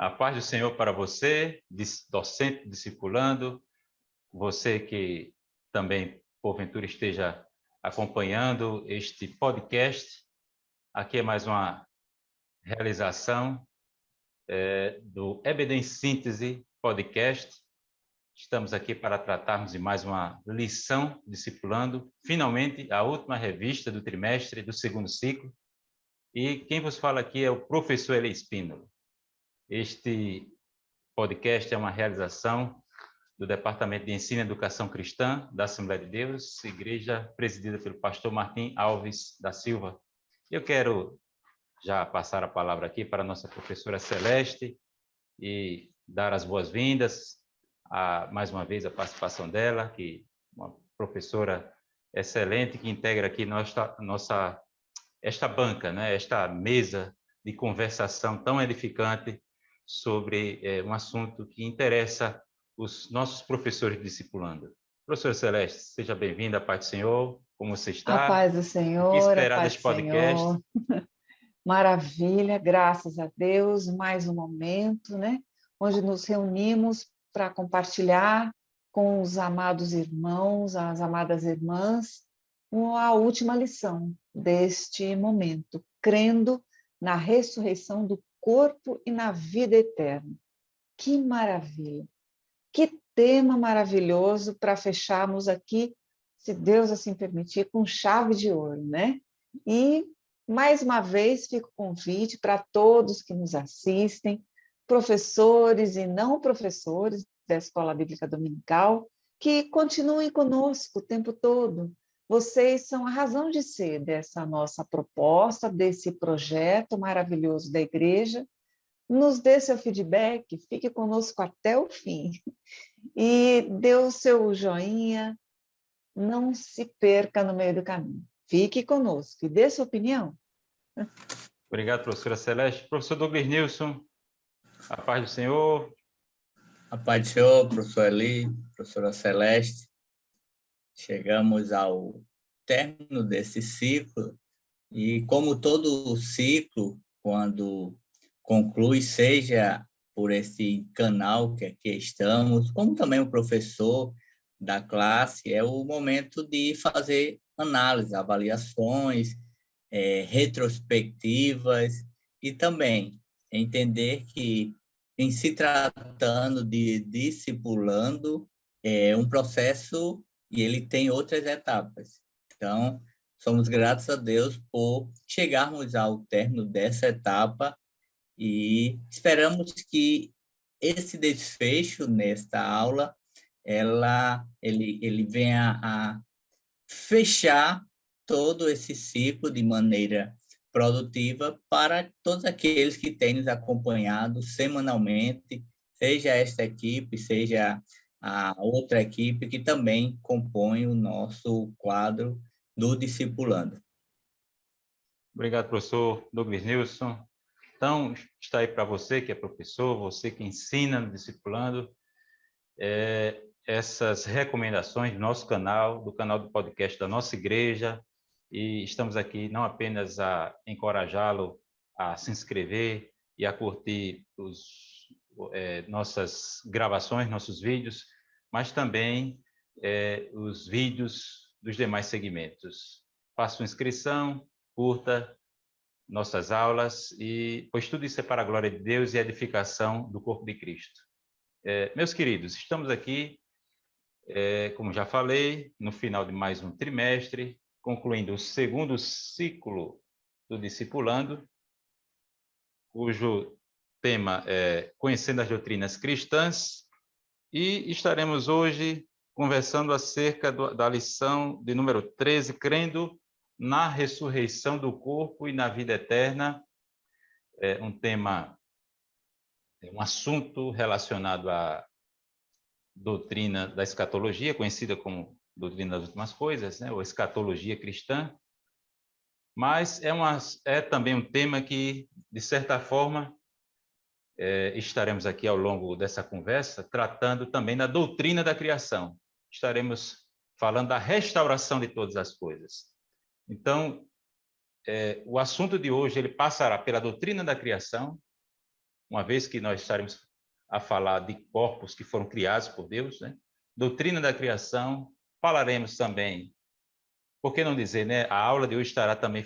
A paz do Senhor para você, docente, discipulando, você que também, porventura, esteja acompanhando este podcast. Aqui é mais uma realização do EBD em Síntese Podcast. Estamos aqui para tratarmos de mais uma lição discipulando, finalmente a última revista do trimestre do segundo ciclo. E quem vos fala aqui é o professor Eli Espínola. Este podcast é uma realização do Departamento de Ensino e Educação Cristã da Assembleia de Deus, igreja presidida pelo pastor Martim Alves da Silva. Eu quero já passar a palavra aqui para a nossa professora Celeste e dar as boas-vindas mais uma vez a participação dela, que é uma professora excelente que integra aqui esta banca, né? Esta mesa de conversação tão edificante sobre um assunto que interessa os nossos professores discipulando. Professora Celeste, seja bem-vinda, a paz do Senhor. Como você está? A paz do O que Senhor, a esperar paz deste do podcast? Senhor. Maravilha, graças a Deus, mais um momento, né? Onde nos reunimos para compartilhar com os amados irmãos, as amadas irmãs, a última lição deste momento, crendo na ressurreição do corpo e na vida eterna. Que maravilha! Que tema maravilhoso para fecharmos aqui, se Deus assim permitir, com chave de ouro, né? E, mais uma vez, fica o convite para todos que nos assistem, professores e não professores da Escola Bíblica Dominical, que continuem conosco o tempo todo. Vocês são a razão de ser dessa nossa proposta, desse projeto maravilhoso da igreja. Nos dê seu feedback, fique conosco até o fim. E dê o seu joinha, não se perca no meio do caminho. Fique conosco e dê sua opinião. Obrigado, professora Celeste. Professor Douglas Nilson, a paz do Senhor. A paz do Senhor, professor Eli, professora Celeste. Chegamos ao término desse ciclo e, como todo ciclo, quando conclui, seja por esse canal que aqui estamos, como também o professor da classe, é o momento de fazer análise, avaliações, retrospectivas e também entender que, em se tratando de discipulando, é um processo e ele tem outras etapas. Então, somos gratos a Deus por chegarmos ao término dessa etapa e esperamos que esse desfecho nesta aula ele venha a fechar todo esse ciclo de maneira produtiva para todos aqueles que têm nos acompanhado semanalmente, seja esta equipe, seja a outra equipe que também compõe o nosso quadro do Discipulando. Obrigado, professor Douglas Nilson. Então, está aí para você que é professor, você que ensina no Discipulando, essas recomendações do nosso canal, do canal do podcast da nossa igreja, e estamos aqui não apenas a encorajá-lo a se inscrever e a curtir nossas gravações, nossos vídeos, mas também os vídeos dos demais segmentos. Faça sua inscrição, curta nossas aulas, pois tudo isso é para a glória de Deus e a edificação do corpo de Cristo. Meus queridos, estamos aqui, como já falei, no final de mais um trimestre, concluindo o segundo ciclo do Discipulando, cujo tema é Conhecendo as Doutrinas Cristãs, e estaremos hoje conversando acerca da lição de número 13, crendo na ressurreição do corpo e na vida eterna, um tema, um assunto relacionado à doutrina da escatologia, conhecida como doutrina das últimas coisas, né, ou escatologia cristã, mas é também um tema que, de certa forma, estaremos aqui ao longo dessa conversa tratando também da doutrina da criação. Estaremos falando da restauração de todas as coisas. Então, o assunto de hoje ele passará pela doutrina da criação uma vez que nós estaremos a falar de corpos que foram criados por Deus, né? Doutrina da criação, falaremos também, por que não dizer, né? A aula de hoje estará também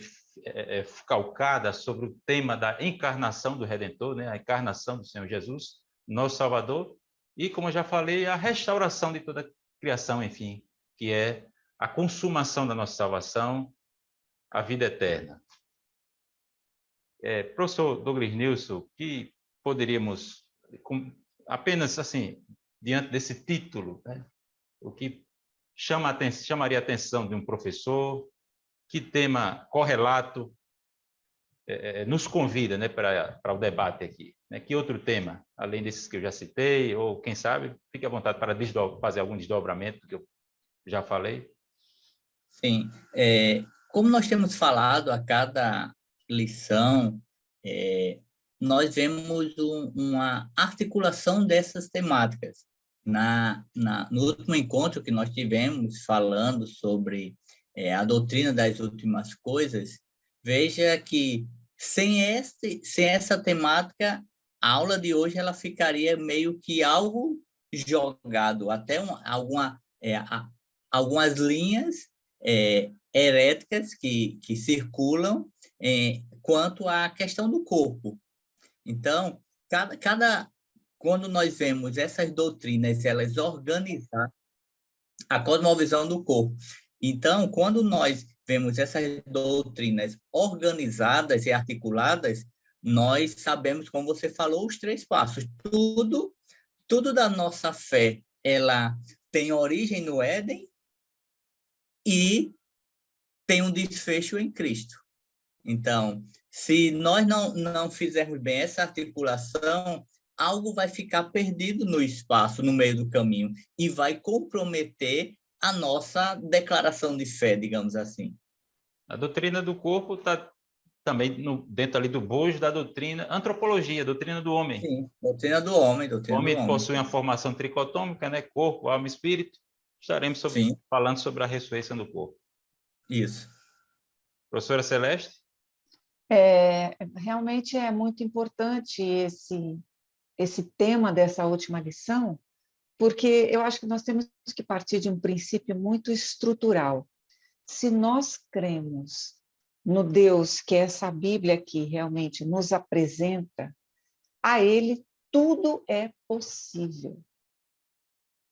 calcada sobre o tema da encarnação do Redentor, né? A encarnação do Senhor Jesus, nosso Salvador, e, como eu já falei, a restauração de toda a criação, enfim, que é a consumação da nossa salvação, a vida eterna. Professor Douglas Nilson, que poderíamos, apenas assim, diante desse título, né? O que chamaria a atenção de um professor, que tema correlato nos convida, né, para o debate aqui, né? Que outro tema, além desses que eu já citei, ou quem sabe, fique à vontade para fazer algum desdobramento do que eu já falei. Sim, como nós temos falado a cada lição, nós vemos uma articulação dessas temáticas. No último encontro que nós tivemos falando sobre a doutrina das últimas coisas, veja que sem essa temática, a aula de hoje ela ficaria meio que algo jogado, até algumas linhas heréticas que circulam quanto à questão do corpo. Então, quando nós vemos essas doutrinas, elas organizam a cosmovisão do corpo. Então, quando nós vemos essas doutrinas organizadas e articuladas, nós sabemos, como você falou, os 3 passos. Tudo da nossa fé, ela tem origem no Éden e tem um desfecho em Cristo. Então, se nós não fizermos bem essa articulação, algo vai ficar perdido no espaço, no meio do caminho, e vai comprometer a nossa declaração de fé, digamos assim. A doutrina do corpo está também dentro ali do bojo da doutrina, antropologia, doutrina do homem. Sim, doutrina do homem. O homem possui uma formação tricotômica, né? Corpo, alma e espírito. Estaremos falando sobre a ressurreição do corpo. Isso. Professora Celeste? Realmente é muito importante esse tema dessa última lição, porque eu acho que nós temos que partir de um princípio muito estrutural. Se nós cremos no Deus que essa Bíblia aqui realmente nos apresenta, a Ele tudo é possível.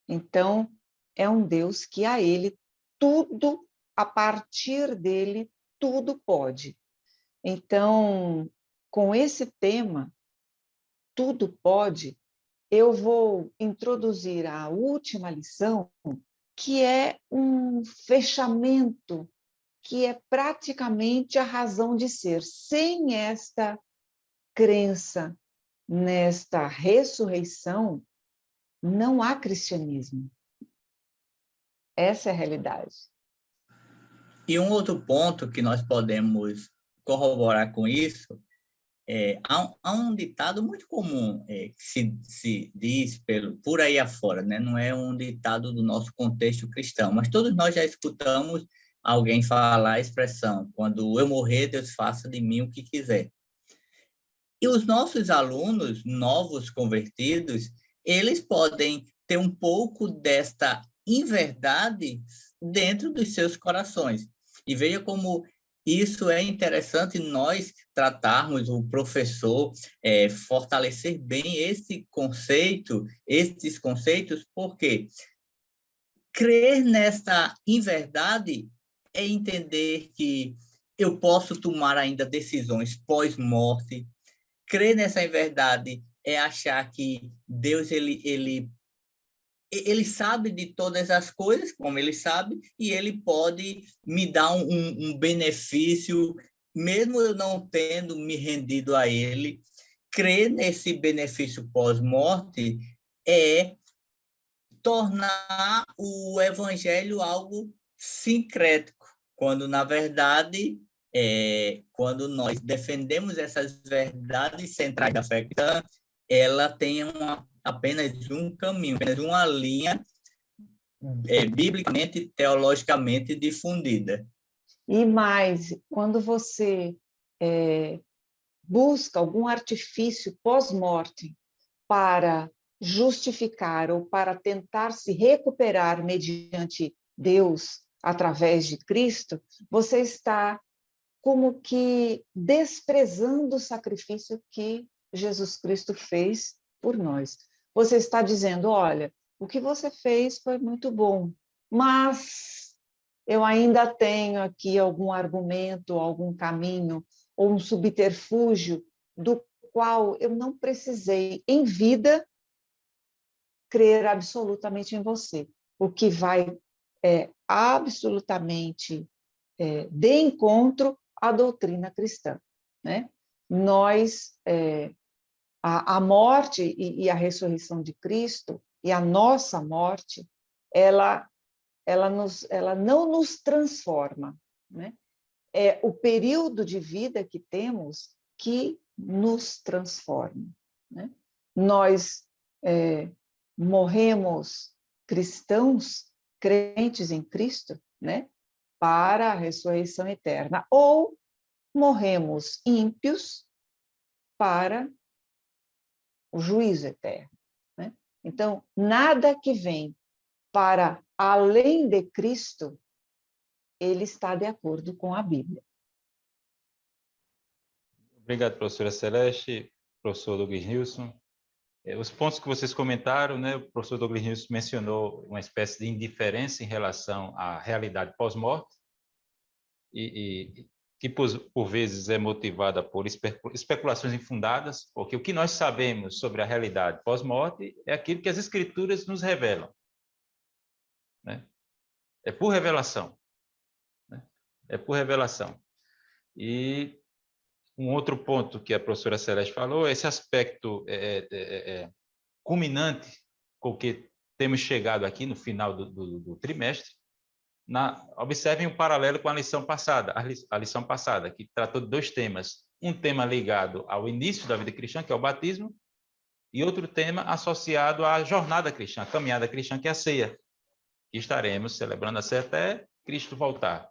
Então, é um Deus que a Ele tudo, a partir dele, tudo pode. Então, com esse tema, tudo pode, eu vou introduzir a última lição, que é um fechamento, que é praticamente a razão de ser. Sem esta crença nesta ressurreição, não há cristianismo. Essa é a realidade. E um outro ponto que nós podemos corroborar com isso, há um ditado muito comum que se diz por aí afora, né? Não é um ditado do nosso contexto cristão, mas todos nós já escutamos alguém falar a expressão: quando eu morrer, Deus faça de mim o que quiser. E os nossos alunos novos convertidos, eles podem ter um pouco desta inverdade dentro dos seus corações. E veja como isso é interessante nós tratarmos, o professor fortalecer bem esses conceitos, porque crer nessa inverdade é entender que eu posso tomar ainda decisões pós-morte. Crer nessa inverdade é achar que Deus ele sabe de todas as coisas, como ele sabe, e ele pode me dar um benefício, mesmo eu não tendo me rendido a ele. Crer nesse benefício pós-morte é tornar o evangelho algo sincrético, quando, na verdade, quando nós defendemos essas verdades centrais da fé cristã, ela tem apenas um caminho, apenas uma linha biblicamente, teologicamente difundida. E mais, quando você busca algum artifício pós-morte para justificar ou para tentar se recuperar mediante Deus através de Cristo, você está como que desprezando o sacrifício que Jesus Cristo fez por nós. Você está dizendo, olha, o que você fez foi muito bom, mas eu ainda tenho aqui algum argumento, algum caminho, ou um subterfúgio do qual eu não precisei, em vida, crer absolutamente em você, o que vai absolutamente de encontro à doutrina cristã, né? Nós, a morte e a ressurreição de Cristo, e a nossa morte, ela não nos transforma, né? É o período de vida que temos que nos transforma, né? Nós morremos cristãos, crentes em Cristo, né? Para a ressurreição eterna, ou morremos ímpios para o juízo eterno, né? Então, nada que vem para além de Cristo, ele está de acordo com a Bíblia. Obrigado, professora Celeste, professor Douglas Nilson. Os pontos que vocês comentaram, né, o professor Douglas Nilson mencionou uma espécie de indiferença em relação à realidade pós-morte, e que, por vezes, é motivada por especulações infundadas, porque o que nós sabemos sobre a realidade pós-morte é aquilo que as Escrituras nos revelam, né? É por revelação, né? É por revelação. E um outro ponto que a professora Celeste falou é esse aspecto culminante com o que temos chegado aqui no final do trimestre. Observem um paralelo com a lição passada, que tratou de dois temas. Um tema ligado ao início da vida cristã, que é o batismo, e outro tema associado à jornada cristã, à caminhada cristã, que é a ceia, que estaremos celebrando a ceia até Cristo voltar.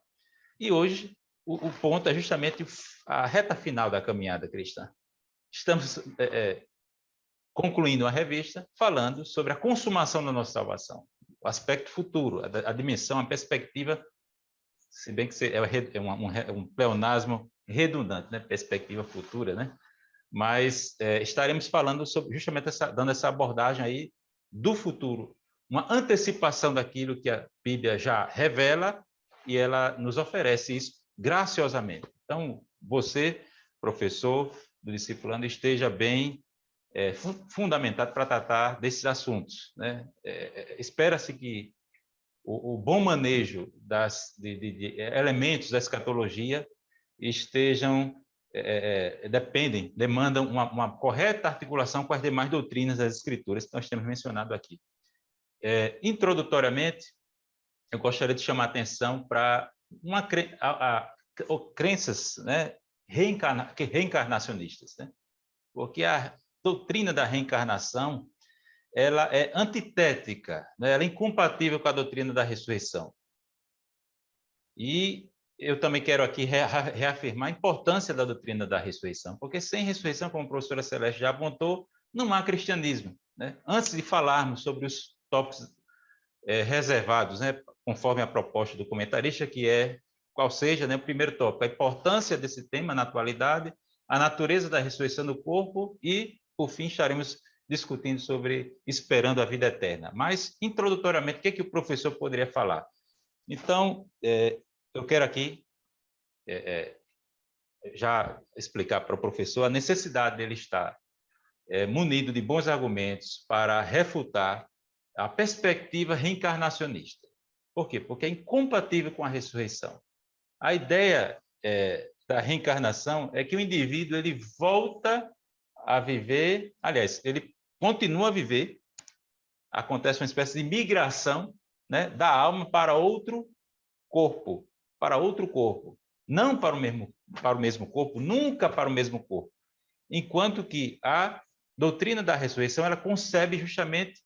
E hoje, o ponto é justamente a reta final da caminhada cristã. Estamos concluindo uma revista falando sobre a consumação da nossa salvação, o aspecto futuro, a dimensão, a perspectiva, se bem que é um pleonasmo redundante, né? Perspectiva futura, né? Mas estaremos falando sobre justamente dando essa abordagem aí do futuro, uma antecipação daquilo que a Bíblia já revela e ela nos oferece isso graciosamente. Então, você, professor do Discipulando, esteja bem fundamentado para tratar desses assuntos, né? Espera-se que o bom manejo de elementos da escatologia demandam uma correta articulação com as demais doutrinas das Escrituras que nós temos mencionado aqui. Introdutoriamente, eu gostaria de chamar a atenção para crenças, né, reencarnacionistas, né? Porque a doutrina da reencarnação ela é antitética, né? Ela é incompatível com a doutrina da ressurreição. E eu também quero aqui reafirmar a importância da doutrina da ressurreição, porque sem ressurreição, como a professora Celeste já apontou, não há cristianismo, né? Antes de falarmos sobre os tópicos reservados, né, conforme a proposta do comentarista, qual seja, né, o primeiro tópico, a importância desse tema na atualidade, a natureza da ressurreição do corpo e, por fim, estaremos discutindo sobre esperando a vida eterna. Mas, introdutoriamente, o que o professor poderia falar? Então, eu quero aqui já explicar para o professor a necessidade dele estar munido de bons argumentos para refutar a perspectiva reencarnacionista. Por quê? Porque é incompatível com a ressurreição. A ideia da reencarnação é que o indivíduo ele volta a viver, aliás, ele continua a viver, acontece uma espécie de migração, né, da alma para outro corpo, não para o mesmo corpo, nunca para o mesmo corpo. Enquanto que a doutrina da ressurreição ela concebe justamente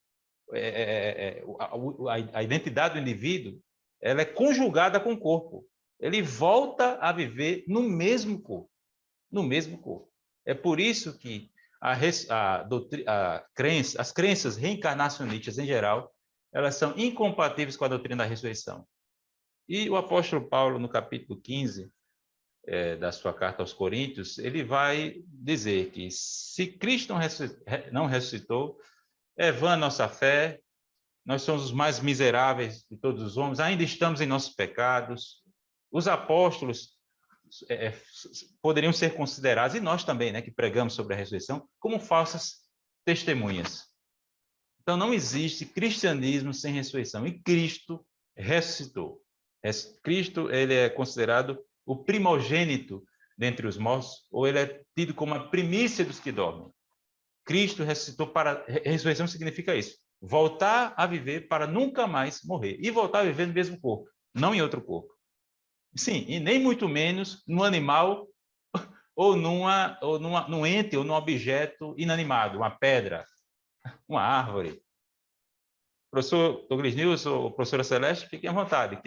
a identidade do indivíduo, ela é conjugada com o corpo. Ele volta a viver no mesmo corpo. É por isso que as crenças reencarnacionistas em geral, elas são incompatíveis com a doutrina da ressurreição. E o apóstolo Paulo, no capítulo 15 da sua carta aos Coríntios, ele vai dizer que se Cristo não ressuscitou, é vã a nossa fé, nós somos os mais miseráveis de todos os homens, ainda estamos em nossos pecados. Os apóstolos poderiam ser considerados, e nós também, né, que pregamos sobre a ressurreição, como falsas testemunhas. Então, não existe cristianismo sem ressurreição, e Cristo ressuscitou. Cristo, ele é considerado o primogênito dentre os mortos, ou ele é tido como a primícia dos que dormem. Cristo ressuscitou para... Ressurreição significa isso, voltar a viver para nunca mais morrer, e voltar a viver no mesmo corpo, não em outro corpo. Sim, e nem muito menos no animal ou num ente ou num objeto inanimado, uma pedra, uma árvore. Professor Douglas Nilson ou professora Celeste, fiquem à vontade.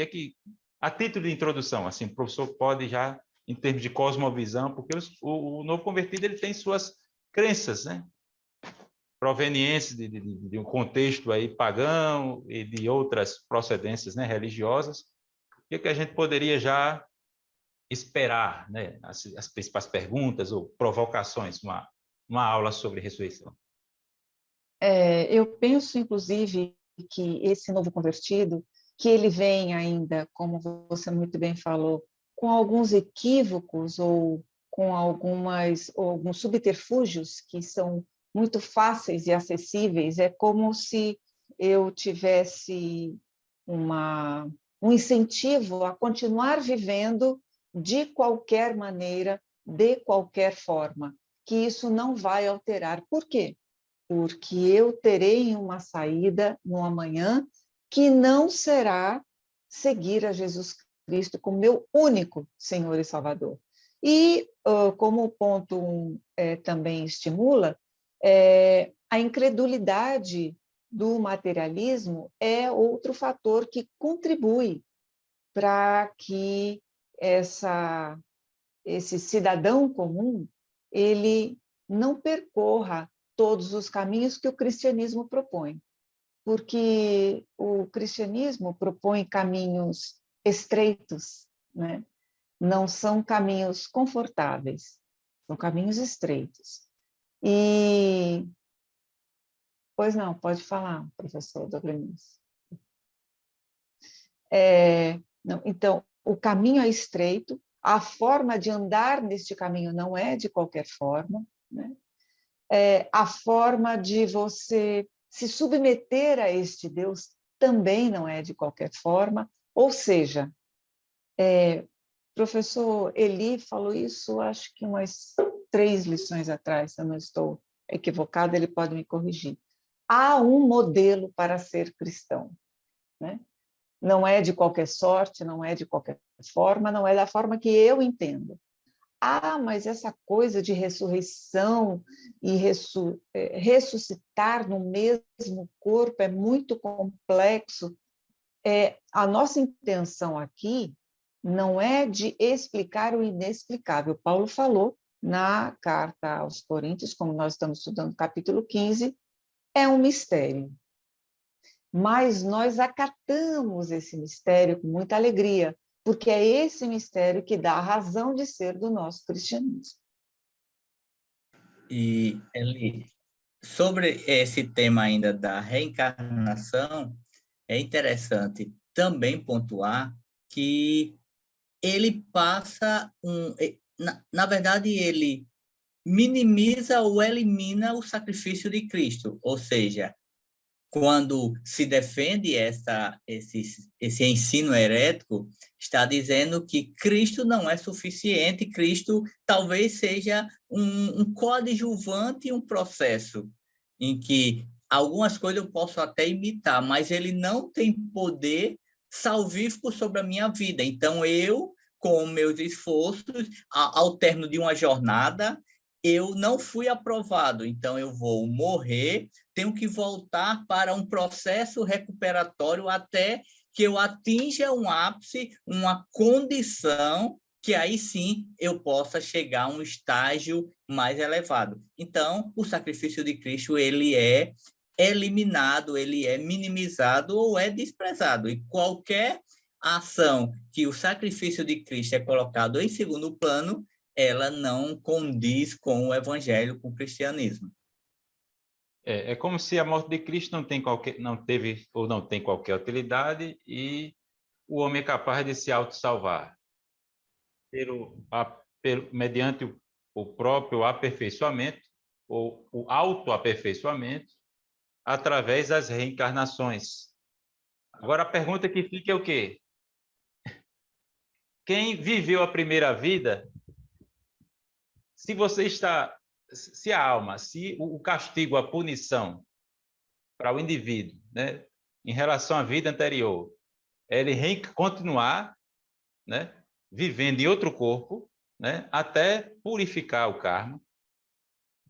A título de introdução, assim, o professor pode já, em termos de cosmovisão, porque o novo convertido ele tem suas crenças, né? Provenientes de um contexto aí pagão e de outras procedências, né, religiosas. O que a gente poderia já esperar, né, as principais perguntas ou provocações, uma aula sobre ressurreição? Eu penso, inclusive, que esse novo convertido, que ele vem ainda, como você muito bem falou, com alguns equívocos ou com alguns subterfúgios que são muito fáceis e acessíveis. É como se eu tivesse um incentivo a continuar vivendo de qualquer maneira, de qualquer forma, que isso não vai alterar. Por quê? Porque eu terei uma saída no amanhã que não será seguir a Jesus Cristo como meu único Senhor e Salvador. E, como o ponto 1 também estimula, a incredulidade do materialismo é outro fator que contribui para que esse cidadão comum ele não percorra todos os caminhos que o cristianismo propõe, porque o cristianismo propõe caminhos estreitos, né? Não são caminhos confortáveis, são caminhos estreitos. E, pois não, pode falar, professor Douglas. Não, então, o caminho é estreito, a forma de andar neste caminho não é de qualquer forma, né? A forma de você se submeter a este Deus também não é de qualquer forma, ou seja, professor Eli falou isso, acho que umas 3 lições atrás, se eu não estou equivocada, ele pode me corrigir. Há um modelo para ser cristão, né? Não é de qualquer sorte, não é de qualquer forma, não é da forma que eu entendo. Mas essa coisa de ressurreição e ressuscitar no mesmo corpo é muito complexo. A nossa intenção aqui não é de explicar o inexplicável. Paulo falou na carta aos Coríntios, como nós estamos estudando capítulo 15, é um mistério. Mas nós acatamos esse mistério com muita alegria, porque é esse mistério que dá a razão de ser do nosso cristianismo. E, Eli, sobre esse tema ainda da reencarnação, é interessante também pontuar que ele passa na verdade, ele minimiza ou elimina o sacrifício de Cristo, ou seja, quando se defende esse ensino herético, está dizendo que Cristo não é suficiente, Cristo talvez seja um coadjuvante, um processo em que algumas coisas eu posso até imitar, mas ele não tem poder salvífico sobre a minha vida. Então, eu, com meus esforços, ao término de uma jornada, eu não fui aprovado, então eu vou morrer, tenho que voltar para um processo recuperatório até que eu atinja um ápice, uma condição que aí sim eu possa chegar a um estágio mais elevado. Então, o sacrifício de Cristo, ele é eliminado, ele é minimizado ou é desprezado. E qualquer ação que o sacrifício de Cristo é colocado em segundo plano, ela não condiz com o evangelho, com o cristianismo. É como se a morte de Cristo não teve ou não tem qualquer utilidade e o homem é capaz de se autossalvar mediante o próprio aperfeiçoamento ou o autoaperfeiçoamento através das reencarnações. Agora a pergunta que fica é o quê? Quem viveu a primeira vida, se a alma, se o castigo, a punição para o indivíduo, né, em relação à vida anterior, ele continuar, né, vivendo em outro corpo, né, até purificar o karma.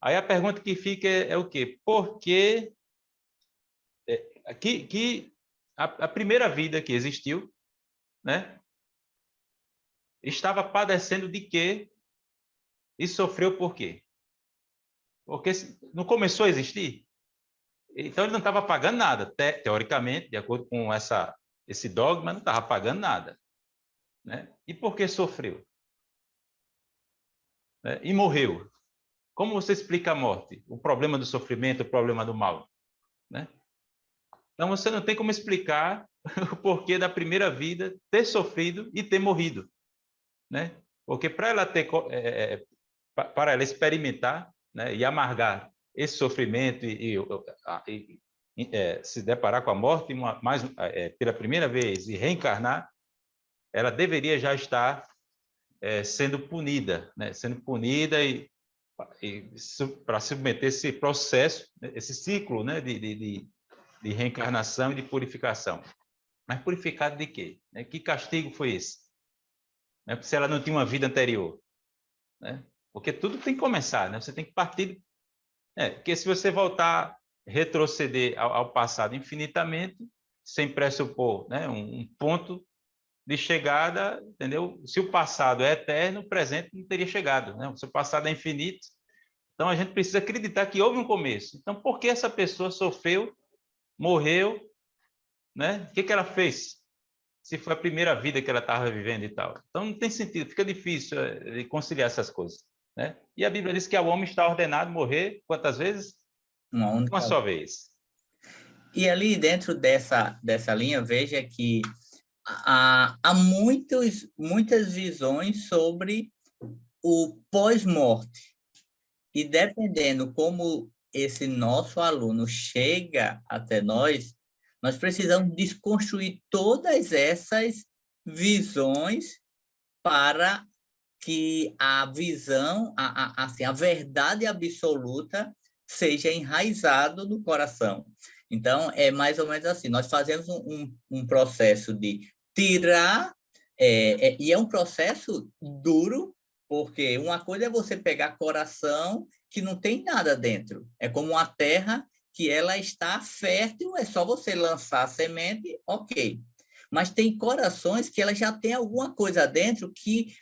Aí a pergunta que fica é o quê? Por que a primeira vida que existiu, né, estava padecendo de quê e sofreu por quê? Porque não começou a existir? Então ele não estava pagando nada, teoricamente, de acordo com esse dogma, não estava pagando nada, né? E por que sofreu? Né? E morreu. Como você explica a morte? O problema do sofrimento, o problema do mal, né? Então você não tem como explicar o porquê da primeira vida ter sofrido e ter morrido, né? Porque para ela experimentar, né, e amargar esse sofrimento se deparar com a morte pela primeira vez e reencarnar, ela deveria já estar sendo punida, né? Sendo punida para submeter esse processo, esse ciclo, né, de reencarnação e de purificação. Mas purificado de quê? Que castigo foi esse? Se ela não tinha uma vida anterior, né? Porque tudo tem que começar, né? Você tem que partir. Porque se você voltar, retroceder ao passado infinitamente, sem pressupor, né, um ponto de chegada, entendeu? Se o passado é eterno, o presente não teria chegado, né? Se o passado é infinito, então a gente precisa acreditar que houve um começo. Então, por que essa pessoa sofreu, morreu, né? O que ela fez? Se foi a primeira vida que ela estava vivendo e tal. Então, não tem sentido, fica difícil de conciliar essas coisas, né? E a Bíblia diz que ao homem está ordenado morrer quantas vezes? Uma só vez. E ali dentro dessa linha, veja que há muitas visões sobre o pós-morte. E dependendo como esse nosso aluno chega até nós precisamos desconstruir todas essas visões para que a visão, assim, a verdade absoluta seja enraizado no coração. Então, é mais ou menos assim, nós fazemos um processo de tirar, e é um processo duro, porque uma coisa é você pegar coração que não tem nada dentro, é como uma terra que ela está fértil, é só você lançar a semente, ok. Mas tem corações que ela já tem alguma coisa dentro que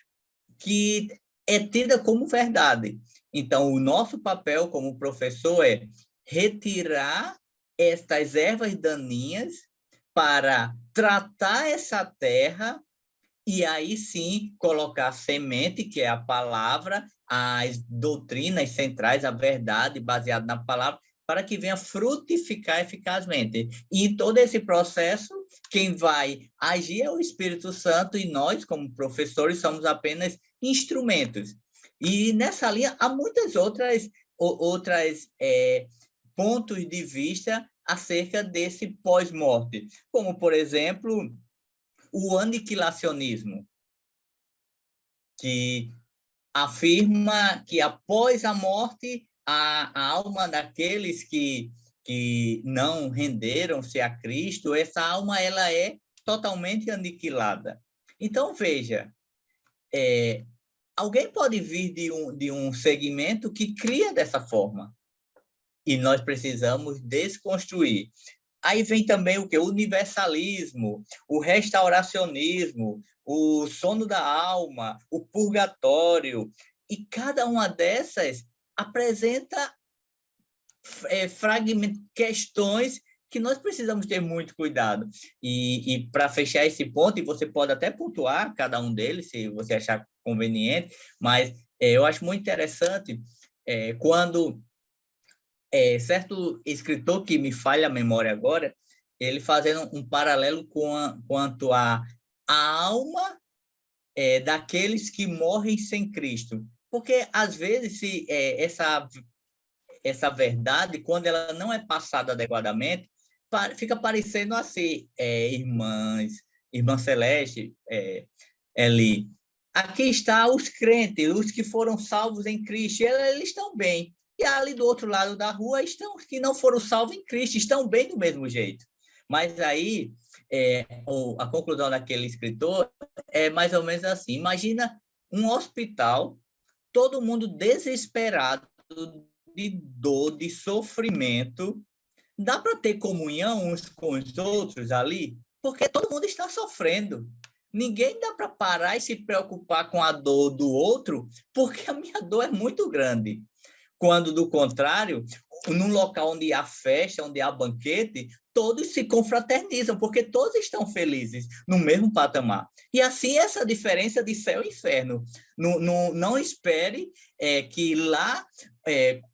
é tida como verdade. Então, o nosso papel como professor é retirar estas ervas daninhas para tratar essa terra e aí sim colocar a semente, que é a palavra, as doutrinas centrais, a verdade baseada na palavra, para que venha frutificar eficazmente. E em todo esse processo, quem vai agir é o Espírito Santo e nós, como professores, somos apenas instrumentos. E nessa linha há muitas outras pontos de vista acerca desse pós-morte, como, por exemplo, o aniquilacionismo, que afirma que após a morte, a alma daqueles que não renderam-se a Cristo, essa alma ela é totalmente aniquilada. Então, veja, alguém pode vir de um segmento que cria dessa forma. E nós precisamos desconstruir. Aí vem também o quê? O universalismo, o restauracionismo, o sono da alma, o purgatório. E cada uma dessas apresenta questões que nós precisamos ter muito cuidado. E para fechar esse ponto, e você pode até pontuar cada um deles, se você achar conveniente, mas eu acho muito interessante quando certo escritor, que me falha a memória agora, ele fazendo um paralelo quanto a alma daqueles que morrem sem Cristo. Porque, às vezes, essa verdade, quando ela não é passada adequadamente, fica parecendo assim, irmã Celeste, Eli, aqui está os crentes, os que foram salvos em Cristo, eles estão bem. E ali do outro lado da rua estão os que não foram salvos em Cristo, estão bem do mesmo jeito. Mas aí, a conclusão daquele escritor é mais ou menos assim: imagina um hospital, todo mundo desesperado, de dor, de sofrimento. Dá para ter comunhão uns com os outros ali? Porque todo mundo está sofrendo. Ninguém dá para parar e se preocupar com a dor do outro, porque a minha dor é muito grande. Quando, do contrário, num local onde há festa, onde há banquete, todos se confraternizam, porque todos estão felizes no mesmo patamar. E assim, essa diferença de céu e inferno. Não espere que lá,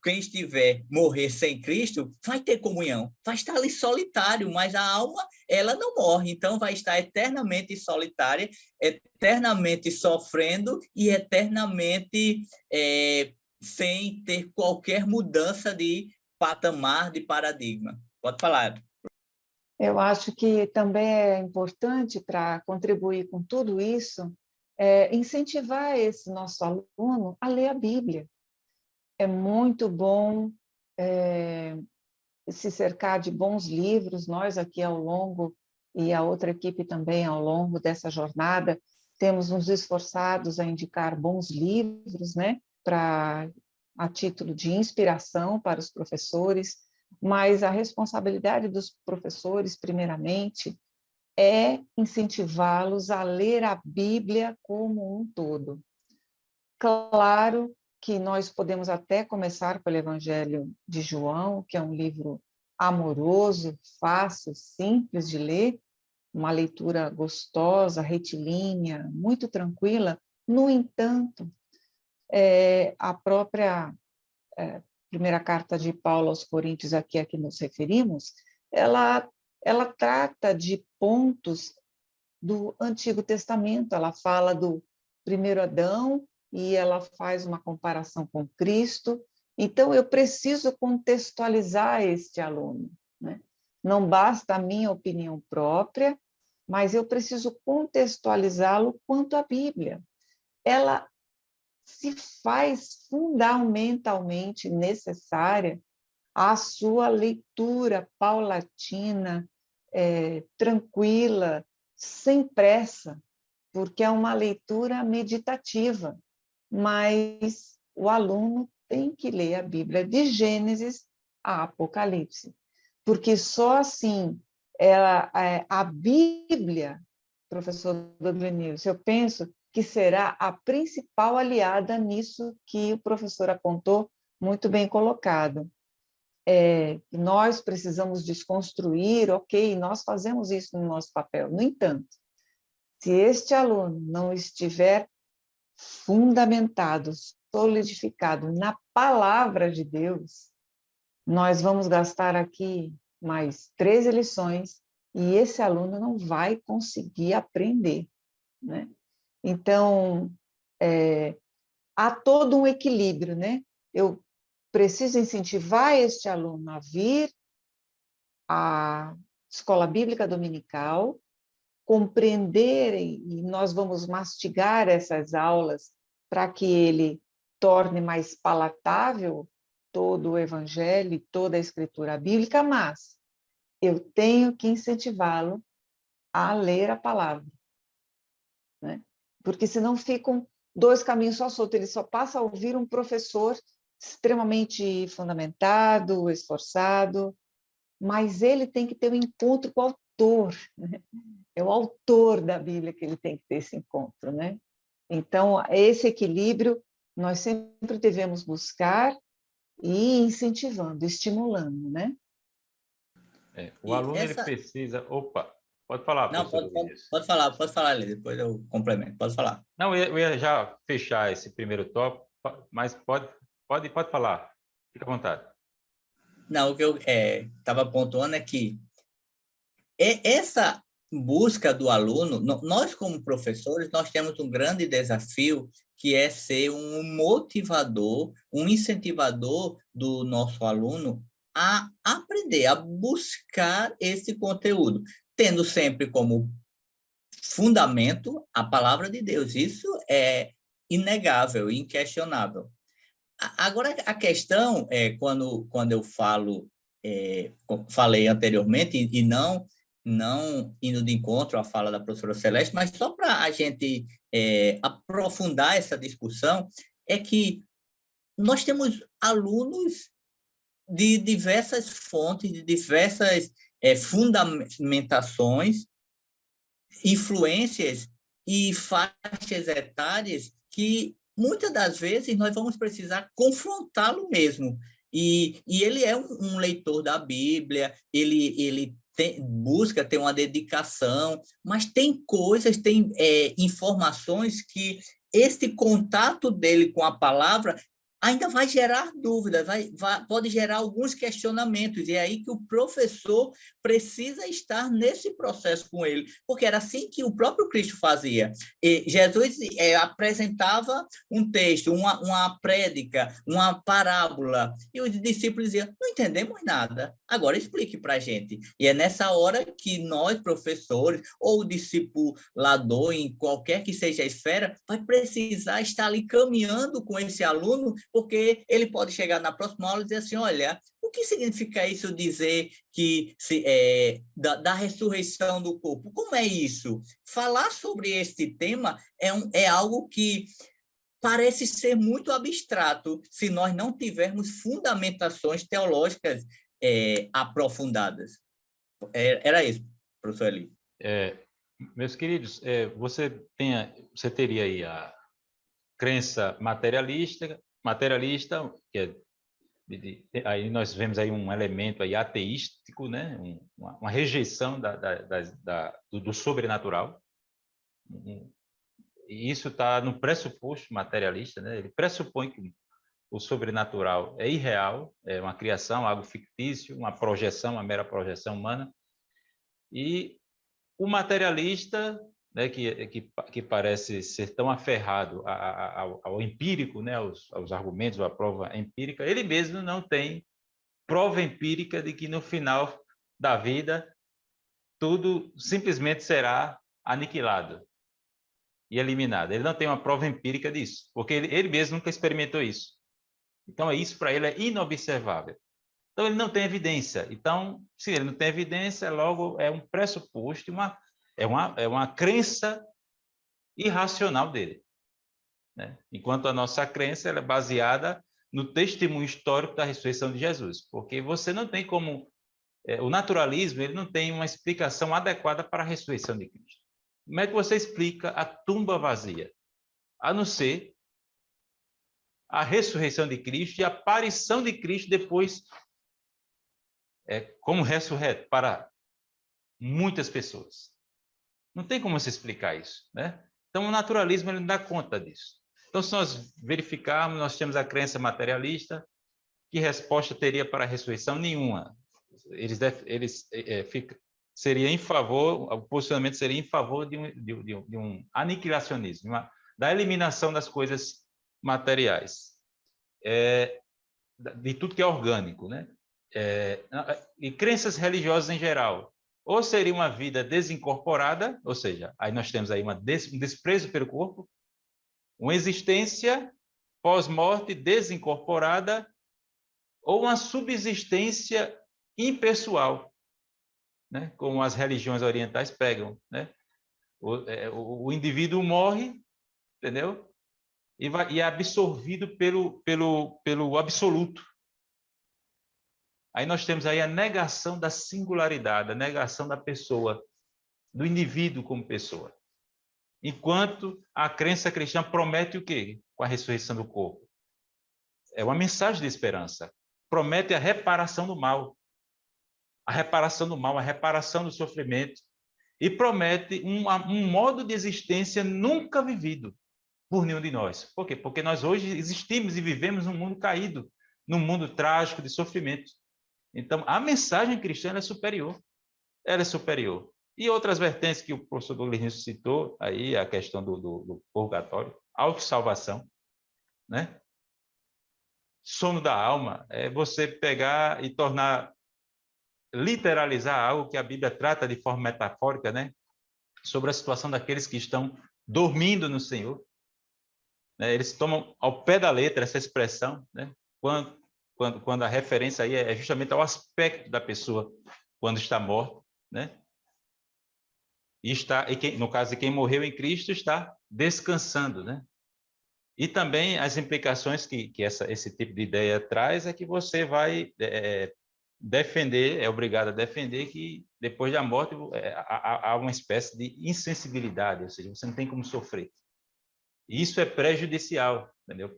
quem estiver morrer sem Cristo, vai ter comunhão, vai estar ali solitário, mas a alma, ela não morre, então vai estar eternamente solitária, eternamente sofrendo e eternamente sem ter qualquer mudança de patamar, de paradigma. Pode falar. Eu acho que também é importante, para contribuir com tudo isso, incentivar esse nosso aluno a ler a Bíblia. É muito bom se cercar de bons livros. Nós aqui ao longo, e a outra equipe também ao longo dessa jornada, temos nos esforçados a indicar bons livros, né, a título de inspiração para os professores, mas a responsabilidade dos professores, primeiramente, é incentivá-los a ler a Bíblia como um todo. Claro que nós podemos até começar pelo Evangelho de João, que é um livro amoroso, fácil, simples de ler, uma leitura gostosa, retilínea, muito tranquila. No entanto, a própria primeira carta de Paulo aos Coríntios, a que nos referimos, ela trata de pontos do Antigo Testamento. Ela fala do primeiro Adão e ela faz uma comparação com Cristo. Então, eu preciso contextualizar este aluno, né? Não basta a minha opinião própria, mas eu preciso contextualizá-lo quanto à Bíblia. Ela se faz fundamentalmente necessária a sua leitura paulatina, tranquila, sem pressa, porque é uma leitura meditativa, mas o aluno tem que ler a Bíblia de Gênesis a Apocalipse, porque só assim a Bíblia, professor Doblenilson, eu penso que será a principal aliada nisso que o professor apontou, muito bem colocado. Nós precisamos desconstruir, ok, nós fazemos isso no nosso papel. No entanto, se este aluno não estiver fundamentado, solidificado na palavra de Deus, nós vamos gastar aqui mais 13 lições e esse aluno não vai conseguir aprender, né? Então, há todo um equilíbrio, né? Eu preciso incentivar este aluno a vir à escola bíblica dominical, compreender, e nós vamos mastigar essas aulas para que ele torne mais palatável todo o evangelho e toda a escritura bíblica, mas eu tenho que incentivá-lo a ler a palavra, né? Porque senão ficam dois caminhos só soltos, ele só passa a ouvir um professor extremamente fundamentado, esforçado, mas ele tem que ter um encontro com o autor, né? É o autor da Bíblia que ele tem que ter esse encontro, né? Então, esse equilíbrio nós sempre devemos buscar e ir incentivando, estimulando, né? O E aluno ele essa... precisa... Opa, pode falar, Não, professor Luiz. pode falar ali, depois eu complemento. Pode falar. Não, eu ia já fechar esse primeiro tópico, mas pode falar. Fica à vontade. Não, o que eu estava pontuando é que essa busca do aluno, nós como professores, nós temos um grande desafio que é ser um motivador, um incentivador do nosso aluno a aprender, a buscar esse conteúdo, tendo sempre como fundamento a palavra de Deus. Isso é inegável, inquestionável. Agora, a questão é, quando eu falei anteriormente, e não indo de encontro à fala da professora Celeste, mas só para a gente aprofundar essa discussão, é que nós temos alunos de diversas fontes, de diversas fundamentações, influências e faixas etárias que muitas das vezes nós vamos precisar confrontá-lo mesmo. E ele é um leitor da Bíblia, ele busca ter uma dedicação, mas tem coisas, tem informações que esse contato dele com a palavra ainda vai gerar dúvidas, pode gerar alguns questionamentos, e é aí que o professor precisa estar nesse processo com ele, porque era assim que o próprio Cristo fazia. E Jesus apresentava um texto, uma prédica, uma parábola, e os discípulos diziam, não entendemos nada, agora explique para a gente. E é nessa hora que nós, professores, ou o discipulador, em qualquer que seja a esfera, vai precisar estar ali caminhando com esse aluno, porque ele pode chegar na próxima aula e dizer assim, olha, o que significa isso dizer que da ressurreição do corpo? Como é isso? Falar sobre esse tema é algo que parece ser muito abstrato se nós não tivermos fundamentações teológicas aprofundadas. Era isso, professor Eli. Meus queridos, você teria aí a crença materialista, que aí nós vemos aí um elemento aí ateístico, né? Uma rejeição do sobrenatural. E isso está no pressuposto materialista, né? Ele pressupõe que o sobrenatural é irreal, é uma criação, algo fictício, uma projeção, uma mera projeção humana. E o materialista, né, que parece ser tão aferrado ao empírico, né, aos argumentos, à prova empírica, ele mesmo não tem prova empírica de que no final da vida tudo simplesmente será aniquilado e eliminado. Ele não tem uma prova empírica disso, porque ele mesmo nunca experimentou isso. Então, isso para ele é inobservável. Então, ele não tem evidência. Então, se ele não tem evidência, logo é um pressuposto, é uma crença irracional dele, né? Enquanto a nossa crença ela é baseada no testemunho histórico da ressurreição de Jesus, porque você não tem como... o naturalismo ele não tem uma explicação adequada para a ressurreição de Cristo. Como é que você explica a tumba vazia? A não ser a ressurreição de Cristo e a aparição de Cristo depois como ressurreto para muitas pessoas. Não tem como se explicar isso, né? Então, o naturalismo ele não dá conta disso. Então, se nós verificarmos, nós temos a crença materialista, que resposta teria para a ressurreição? Nenhuma. Seria em favor, o posicionamento seria em favor de um aniquilacionismo, da eliminação das coisas materiais, de tudo que é orgânico, né? E crenças religiosas em geral, ou seria uma vida desincorporada, ou seja, aí nós temos aí um desprezo pelo corpo, uma existência pós-morte desincorporada, ou uma subsistência impessoal, né? Como as religiões orientais pegam, né? O indivíduo morre, entendeu? E é absorvido pelo absoluto. Aí nós temos aí a negação da singularidade, a negação da pessoa, do indivíduo como pessoa. Enquanto a crença cristã promete o quê? Com a ressurreição do corpo. É uma mensagem de esperança. Promete a reparação do mal. A reparação do mal, a reparação do sofrimento. E promete um modo de existência nunca vivido por nenhum de nós. Por quê? Porque nós hoje existimos e vivemos num mundo caído, num mundo trágico de sofrimento. Então, a mensagem cristã é superior. Ela é superior. E outras vertentes que o professor Douglas citou, aí a questão do purgatório, autossalvação, né? Sono da alma, é você pegar e literalizar algo que a Bíblia trata de forma metafórica, né? Sobre a situação daqueles que estão dormindo no Senhor. Né? Eles tomam ao pé da letra essa expressão, né? Quando a referência aí é justamente ao aspecto da pessoa quando está morta, né? No caso de quem morreu em Cristo, está descansando, né? E também as implicações que esse tipo de ideia traz é que você vai defender, é obrigado a defender que depois da morte há uma espécie de insensibilidade, ou seja, você não tem como sofrer. E isso é prejudicial, entendeu?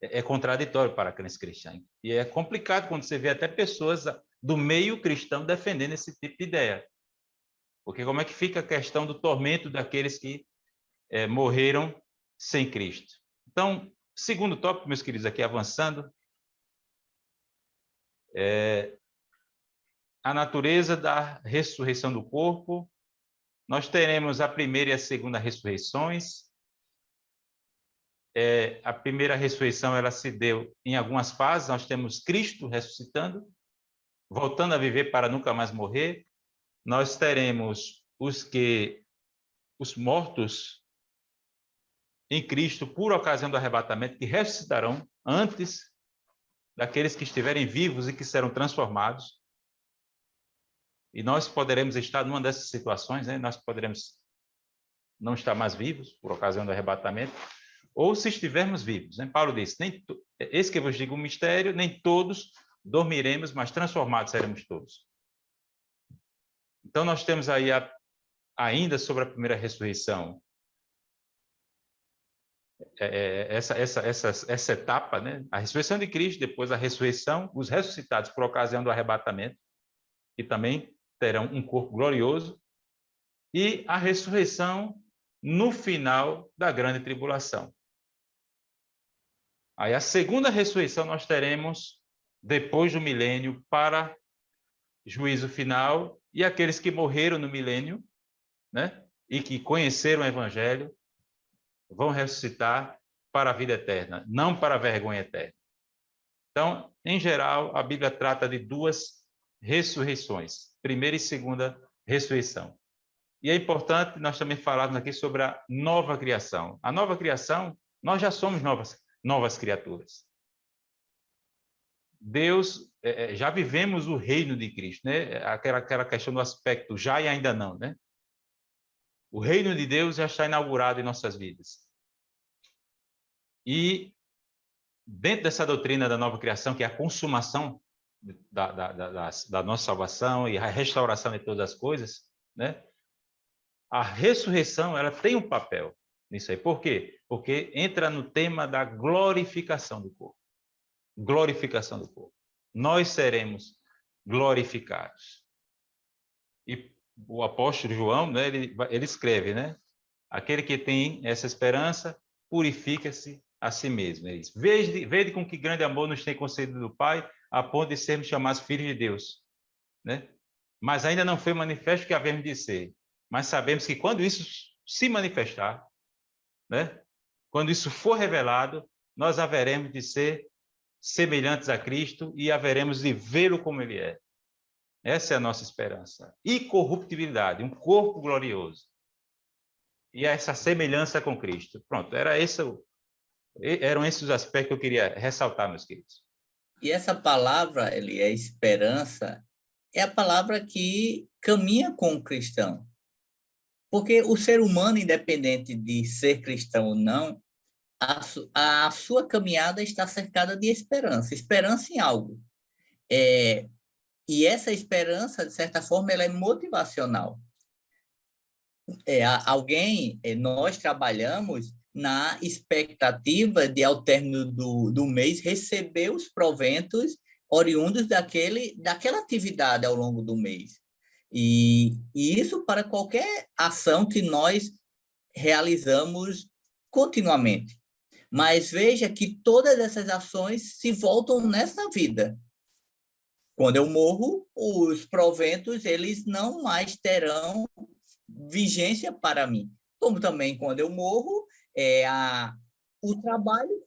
É contraditório para a crença cristã. E é complicado quando você vê até pessoas do meio cristão defendendo esse tipo de ideia. Porque como é que fica a questão do tormento daqueles que morreram sem Cristo? Então, segundo tópico, meus queridos, aqui avançando, a natureza da ressurreição do corpo. Nós teremos a primeira e a segunda ressurreições. A primeira ressurreição ela se deu em algumas fases. Nós temos Cristo ressuscitando, voltando a viver para nunca mais morrer. Nós teremos os mortos em Cristo por ocasião do arrebatamento, que ressuscitarão antes daqueles que estiverem vivos e que serão transformados. E nós poderemos estar numa dessas situações, né? Nós poderemos não estar mais vivos por ocasião do arrebatamento, ou se estivermos vivos, né? Paulo disse, esse que eu vos digo um mistério, nem todos dormiremos, mas transformados seremos todos. Então nós temos aí ainda sobre a primeira ressurreição, essa etapa, né? A ressurreição de Cristo, depois a ressurreição, os ressuscitados por ocasião do arrebatamento, que também terão um corpo glorioso, e a ressurreição no final da grande tribulação. Aí a segunda ressurreição nós teremos depois do milênio para juízo final, e aqueles que morreram no milênio, né? E que conheceram o evangelho, vão ressuscitar para a vida eterna, não para a vergonha eterna. Então, em geral, a Bíblia trata de duas ressurreições, primeira e segunda ressurreição. E é importante nós também falarmos aqui sobre a nova criação. A nova criação, nós já somos novas criaturas. Deus, já vivemos o reino de Cristo, né? Aquela questão do aspecto já e ainda não, né? O reino de Deus já está inaugurado em nossas vidas. E dentro dessa doutrina da nova criação, que é a consumação da nossa salvação e a restauração de todas as coisas, né? A ressurreição, ela tem um papel nisso aí. Por quê? Porque entra no tema da glorificação do corpo. Glorificação do corpo. Nós seremos glorificados. E o apóstolo João, né, ele escreve, né? Aquele que tem essa esperança, purifica-se a si mesmo. É isso. Vede com que grande amor nos tem concedido o Pai, a ponto de sermos chamados filhos de Deus. Né? Mas ainda não foi manifesto o que havemos de ser. Mas sabemos que quando isso se manifestar, né? Quando isso for revelado, nós haveremos de ser semelhantes a Cristo e haveremos de vê-lo como ele é. Essa é a nossa esperança. Incorruptibilidade, um corpo glorioso. E essa semelhança com Cristo. Pronto, eram esses os aspectos que eu queria ressaltar, meus queridos. E essa palavra, ele é esperança, é a palavra que caminha com o cristão. Porque o ser humano, independente de ser cristão ou não, a sua caminhada está cercada de esperança. Esperança em algo. E essa esperança, de certa forma, ela é motivacional. Nós trabalhamos na expectativa de, ao término do mês, receber os proventos oriundos daquela atividade ao longo do mês. E isso para qualquer ação que nós realizamos continuamente. Mas veja que todas essas ações se voltam nessa vida. Quando eu morro, os proventos eles não mais terão vigência para mim. Como também quando eu morro, o trabalho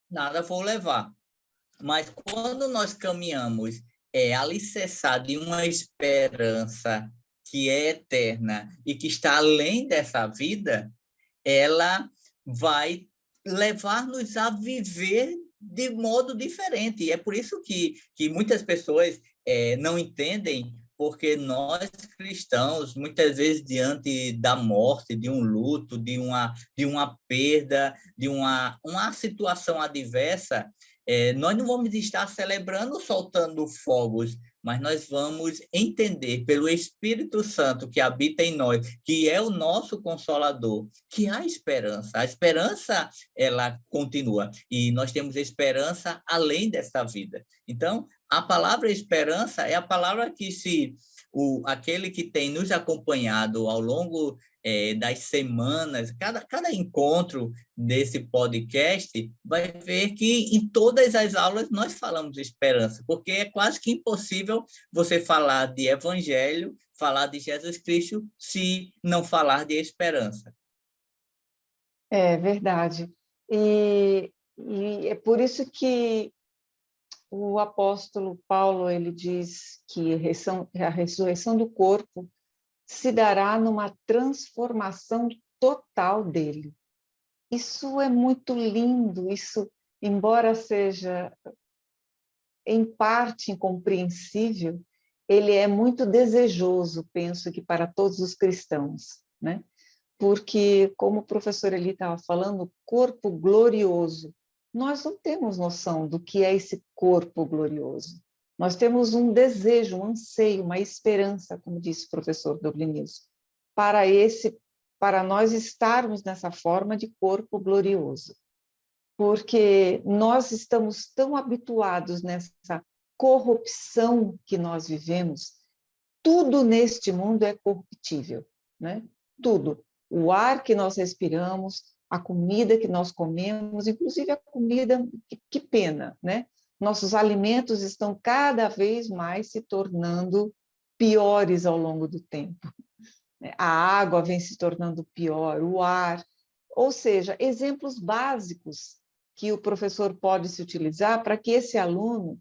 nada vou levar. Mas quando nós caminhamos alicerçado em uma esperança que é eterna e que está além dessa vida, ela vai levar-nos a viver de modo diferente. E é por isso que muitas pessoas não entendem, porque nós cristãos, muitas vezes, diante da morte, de um luto, de uma perda, de uma situação adversa, nós não vamos estar celebrando, soltando fogos, mas nós vamos entender pelo Espírito Santo que habita em nós, que é o nosso Consolador, que há esperança. A esperança, ela continua. E nós temos esperança além dessa vida. Então, a palavra esperança é a palavra que aquele que tem nos acompanhado ao longo das semanas, cada encontro desse podcast, vai ver que em todas as aulas nós falamos de esperança, porque é quase que impossível você falar de evangelho, falar de Jesus Cristo, se não falar de esperança. É verdade. E é por isso que o apóstolo Paulo ele diz que a ressurreição do corpo se dará numa transformação total dele. Isso é muito lindo, isso, embora seja em parte incompreensível, ele é muito desejoso, penso que para todos os cristãos, né? Porque, como o professor Eli estava falando, corpo glorioso, nós não temos noção do que é esse corpo glorioso. Nós temos um desejo, um anseio, uma esperança, como disse o professor Doblinilson, para nós estarmos nessa forma de corpo glorioso. Porque nós estamos tão habituados nessa corrupção que nós vivemos, tudo neste mundo é corruptível, né? Tudo. O ar que nós respiramos, a comida que nós comemos, inclusive a comida, que pena, né? Nossos alimentos estão cada vez mais se tornando piores ao longo do tempo. A água vem se tornando pior, o ar. Ou seja, exemplos básicos que o professor pode se utilizar para que esse aluno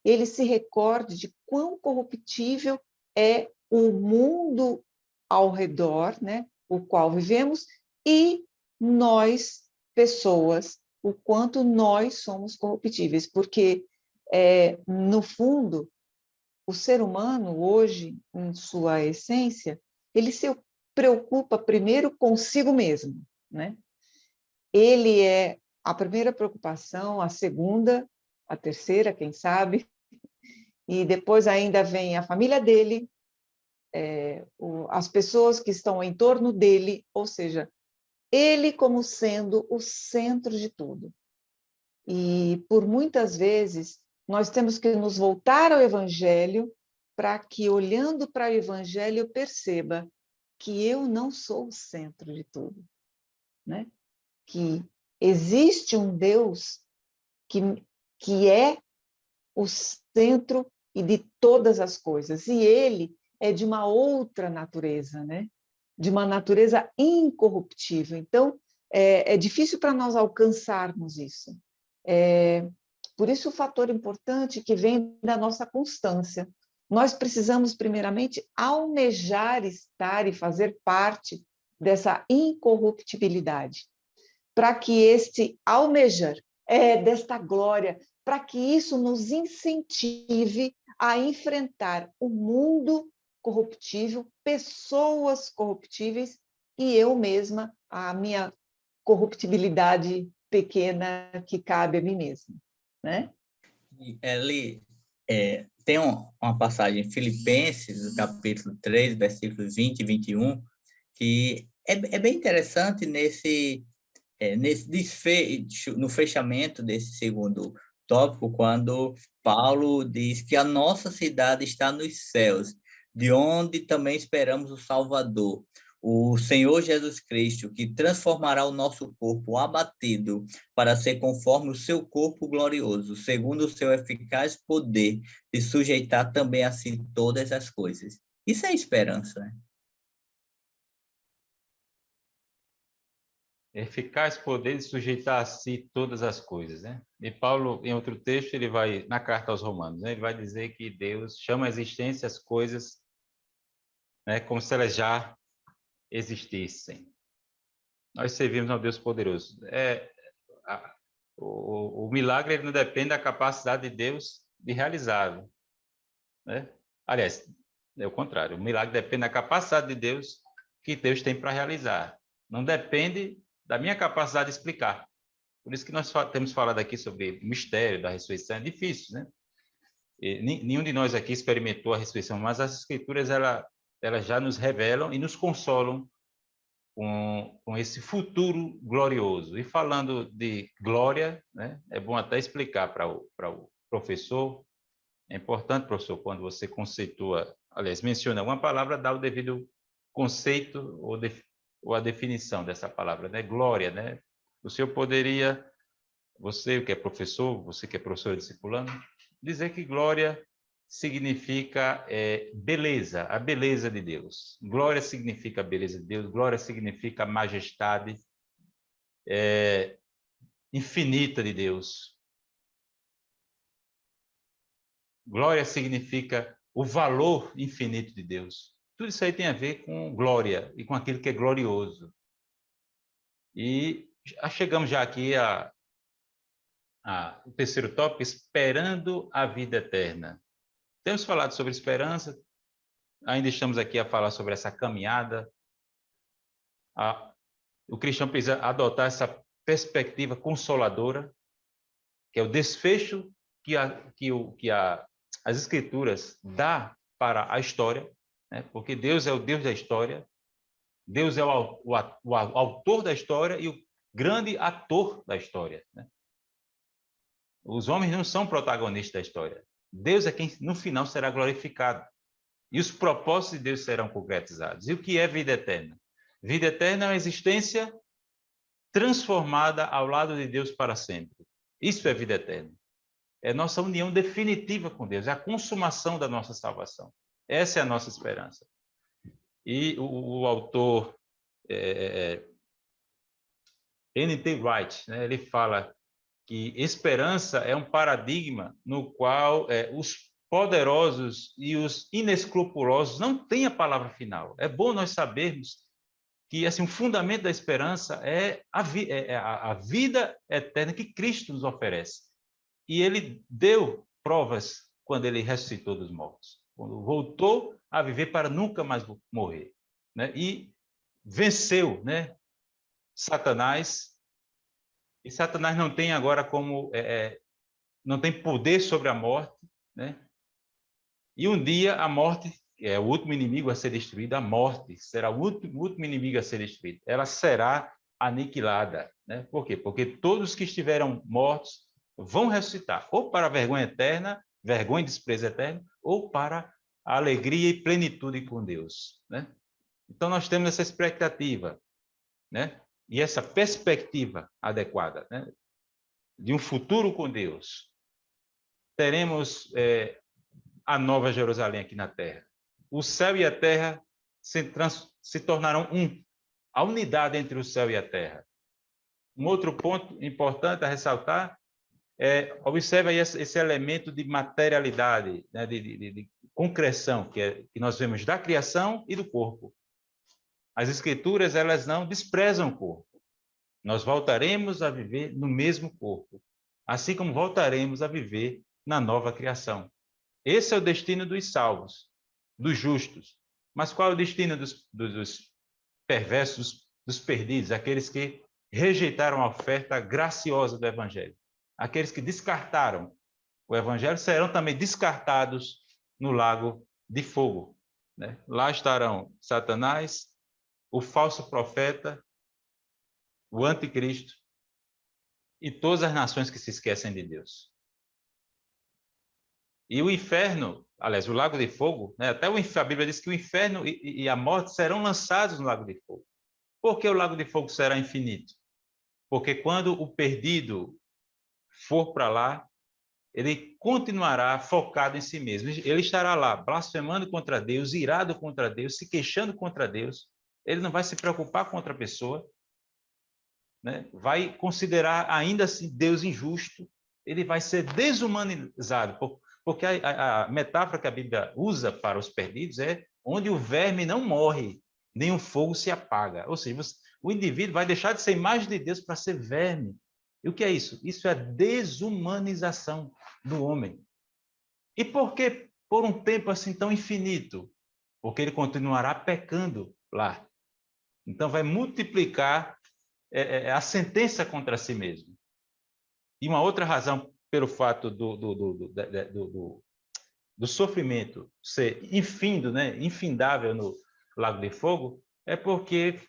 ele se recorde de quão corruptível é o mundo ao redor, né, o qual vivemos, e nós, pessoas, o quanto nós somos corruptíveis, porque, no fundo, o ser humano, hoje, em sua essência, ele se preocupa primeiro consigo mesmo, né? Ele é a primeira preocupação, a segunda, a terceira, quem sabe, e depois ainda vem a família dele, as pessoas que estão em torno dele, ou seja, ele como sendo o centro de tudo. E, por muitas vezes, nós temos que nos voltar ao Evangelho para que, olhando para o Evangelho, eu perceba que eu não sou o centro de tudo, né? Que existe um Deus que é o centro e de todas as coisas, e ele é de uma outra natureza, né? De uma natureza incorruptível. Então, é difícil para nós alcançarmos isso. Por isso, o fator importante que vem da nossa constância. Nós precisamos, primeiramente, almejar estar e fazer parte dessa incorruptibilidade, para que este almejar desta glória, para que isso nos incentive a enfrentar o mundo corruptível, pessoas corruptíveis e eu mesma, a minha corruptibilidade pequena que cabe a mim mesma, né? Eli, Tem uma passagem em Filipenses, no capítulo 3, versículos 20 e 21, que é bem interessante nesse desfecho, no fechamento desse segundo tópico, quando Paulo diz que a nossa cidade está nos céus, de onde também esperamos o Salvador, o Senhor Jesus Cristo, que transformará o nosso corpo abatido para ser conforme o seu corpo glorioso, segundo o seu eficaz poder de sujeitar também a si todas as coisas. Isso é esperança, né? Eficaz poder de sujeitar a si todas as coisas, né? E Paulo, em outro texto, ele vai, na carta aos Romanos, né? Ele vai dizer que Deus chama a existência as coisas, né, como se elas já existissem. Nós servimos ao Deus poderoso. O milagre ele não depende da capacidade de Deus de realizá-lo, né? Aliás, é o contrário. O milagre depende da capacidade de Deus que Deus tem para realizar. Não depende da minha capacidade de explicar. Por isso que nós temos falado aqui sobre o mistério da ressurreição. É difícil, né? Nenhum de nós aqui experimentou a ressurreição, mas as Escrituras elas já nos revelam e nos consolam com esse futuro glorioso. E falando de glória, né, é bom até explicar para o professor. É importante, professor, quando você conceitua, aliás, menciona uma palavra, dá o devido conceito ou a definição dessa palavra, né? Glória, né? O senhor poderia, você que é professor, você que é professor discipulando, dizer que glória significa beleza, a beleza de Deus. Glória significa a beleza de Deus, glória significa a majestade infinita de Deus. Glória significa o valor infinito de Deus. Tudo isso aí tem a ver com glória e com aquilo que é glorioso. E chegamos já aqui o terceiro tópico, esperando a vida eterna. Temos falado sobre esperança, ainda estamos aqui a falar sobre essa caminhada. O cristão precisa adotar essa perspectiva consoladora, que é o desfecho que as Escrituras dá para a história, né? Porque Deus é o Deus da história, Deus é o autor da história e o grande ator da história, né? Os homens não são protagonistas da história. Deus é quem, no final, será glorificado. E os propósitos de Deus serão concretizados. E o que é vida eterna? Vida eterna é uma existência transformada ao lado de Deus para sempre. Isso é vida eterna. É nossa união definitiva com Deus, é a consumação da nossa salvação. Essa é a nossa esperança. E o autor N.T. Wright, né, ele fala que esperança é um paradigma no qual os poderosos e os inescrupulosos não têm a palavra final. É bom nós sabermos que assim, o fundamento da esperança é a vida eterna que Cristo nos oferece. E ele deu provas quando ele ressuscitou dos mortos, quando voltou a viver para nunca mais morrer, né? E venceu, né, Satanás. E Satanás não tem agora não tem poder sobre a morte, né? E um dia a morte, que é o último inimigo a ser destruído, a morte será o último inimigo a ser destruído. Ela será aniquilada, né? Por quê? Porque todos que estiveram mortos vão ressuscitar, ou para a vergonha eterna, vergonha e desprezo eterno, ou para a alegria e plenitude com Deus, né? Então nós temos essa expectativa, né? E essa perspectiva adequada, né, de um futuro com Deus. Teremos a nova Jerusalém aqui na Terra. O céu e a terra se tornarão um. A unidade entre o céu e a terra. Um outro ponto importante a ressaltar observe aí esse elemento de materialidade, né, de concreção, que nós vemos da criação e do corpo. As Escrituras, elas não desprezam o corpo. Nós voltaremos a viver no mesmo corpo, assim como voltaremos a viver na nova criação. Esse é o destino dos salvos, dos justos. Mas qual é o destino dos perversos, dos perdidos, aqueles que rejeitaram a oferta graciosa do Evangelho? Aqueles que descartaram o evangelho, serão também descartados no lago de fogo, né? Lá estarão Satanás, o falso profeta, o anticristo e todas as nações que se esquecem de Deus. E o inferno, aliás, o lago de fogo, né? Até a Bíblia diz que o inferno e a morte serão lançados no lago de fogo. Por que o lago de fogo será infinito? Porque quando o perdido for para lá, ele continuará focado em si mesmo. Ele estará lá blasfemando contra Deus, irado contra Deus, se queixando contra Deus. Ele não vai se preocupar com outra pessoa, né? Vai considerar ainda assim Deus injusto. Ele vai ser desumanizado, porque a metáfora que a Bíblia usa para os perdidos é onde o verme não morre, nem o fogo se apaga. Ou seja, o indivíduo vai deixar de ser imagem de Deus para ser verme. E o que é isso? Isso é desumanização do homem. E por que por um tempo assim tão infinito? Porque ele continuará pecando lá. Então vai multiplicar a sentença contra si mesmo. E uma outra razão pelo fato do sofrimento ser infindo, né, infindável no lago de fogo, é porque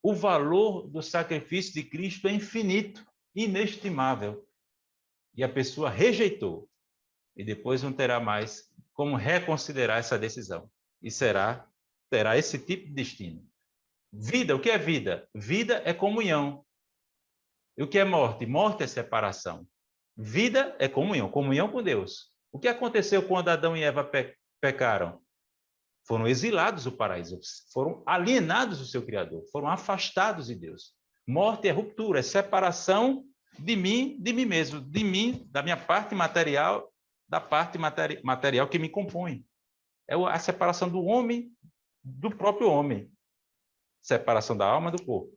o valor do sacrifício de Cristo é infinito, inestimável. E a pessoa rejeitou. E depois não terá mais como reconsiderar essa decisão. E terá esse tipo de destino. Vida, o que é vida? Vida é comunhão. E o que é morte? Morte é separação. Vida é comunhão, comunhão com Deus. O que aconteceu quando Adão e Eva pecaram? Foram exilados do paraíso, foram alienados do seu Criador, foram afastados de Deus. Morte é ruptura, é separação de mim mesmo, de mim, da minha parte material, da parte material que me compõe. É a separação do homem do próprio homem. Separação da alma do corpo.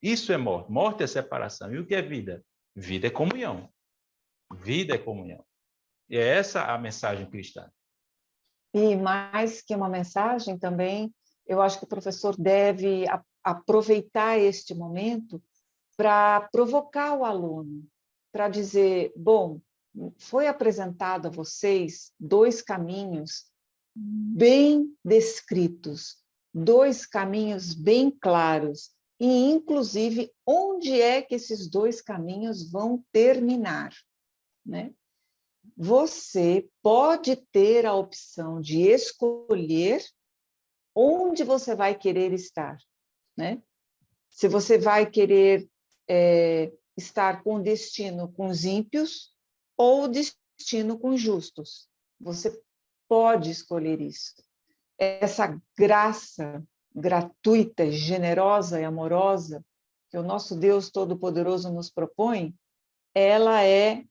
Isso é morte. Morte é separação. E o que é vida? Vida é comunhão. Vida é comunhão. E é essa a mensagem cristã. E mais que uma mensagem também, eu acho que o professor deve aproveitar este momento para provocar o aluno, para dizer, bom, foi apresentado a vocês 2 caminhos bem descritos, 2 caminhos bem claros, e inclusive onde é que esses 2 caminhos vão terminar, né? Você pode ter a opção de escolher onde você vai querer estar, né? Se você vai querer estar com destino com os ímpios ou destino com os justos. Você pode escolher isso. Essa graça gratuita, generosa e amorosa que o nosso Deus Todo-Poderoso nos propõe, ela é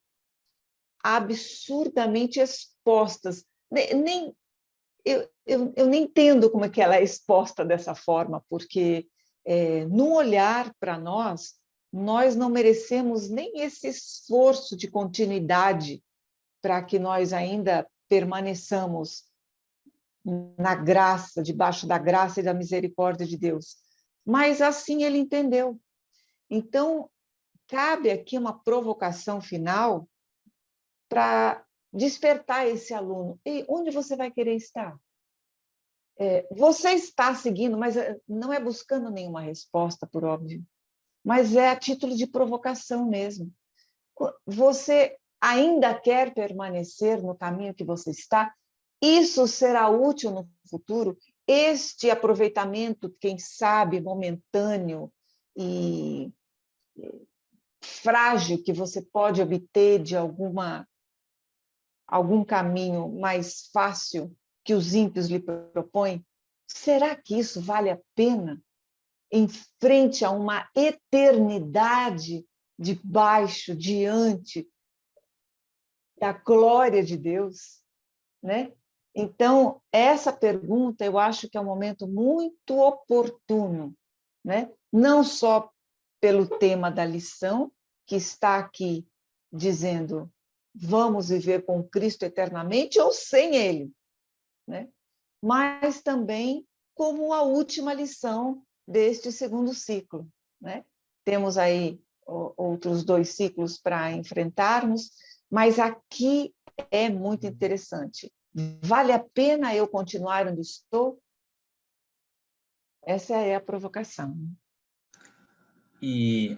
absurdamente expostas. Eu nem entendo como é que ela é exposta dessa forma, porque no olhar para nós não merecemos nem esse esforço de continuidade para que nós ainda permaneçamos na graça, debaixo da graça e da misericórdia de Deus. Mas assim ele entendeu. Então, cabe aqui uma provocação final para despertar esse aluno. E onde você vai querer estar? Você está seguindo, mas não é buscando nenhuma resposta, por óbvio, mas é a título de provocação mesmo. Você ainda quer permanecer no caminho que você está? Isso será útil no futuro? Este aproveitamento, quem sabe, momentâneo e frágil que você pode obter de algum caminho mais fácil que os ímpios lhe propõem, será que isso vale a pena em frente a uma eternidade diante da glória de Deus, né? Então, essa pergunta eu acho que é um momento muito oportuno, né? Não só pelo tema da lição, que está aqui dizendo vamos viver com Cristo eternamente ou sem Ele, né? Mas também como a última lição deste segundo ciclo, né? Temos aí outros 2 ciclos para enfrentarmos, mas aqui é muito interessante. Vale a pena eu continuar onde estou? Essa é a provocação. E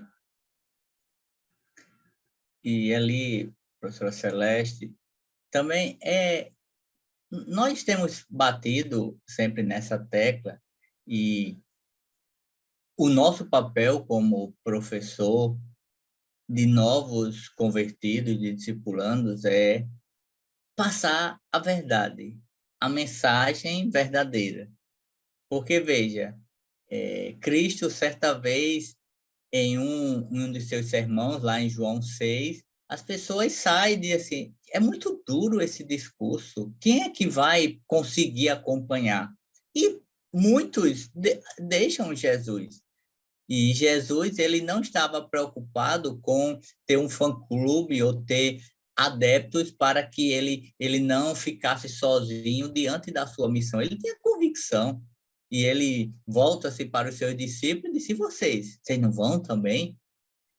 ali, professora Celeste, também nós temos batido sempre nessa tecla, e o nosso papel como professor de novos convertidos, de discipulandos, é passar a verdade, a mensagem verdadeira. Porque, veja, Cristo, certa vez, em um de seus sermões, lá em João 6, as pessoas saem e dizem assim, é muito duro esse discurso, quem é que vai conseguir acompanhar? E muitos deixam Jesus. E Jesus, ele não estava preocupado com ter um fã-clube ou ter adeptos para que ele não ficasse sozinho diante da sua missão. Ele tinha convicção. E ele volta-se para os seus discípulos e disse, vocês não vão também?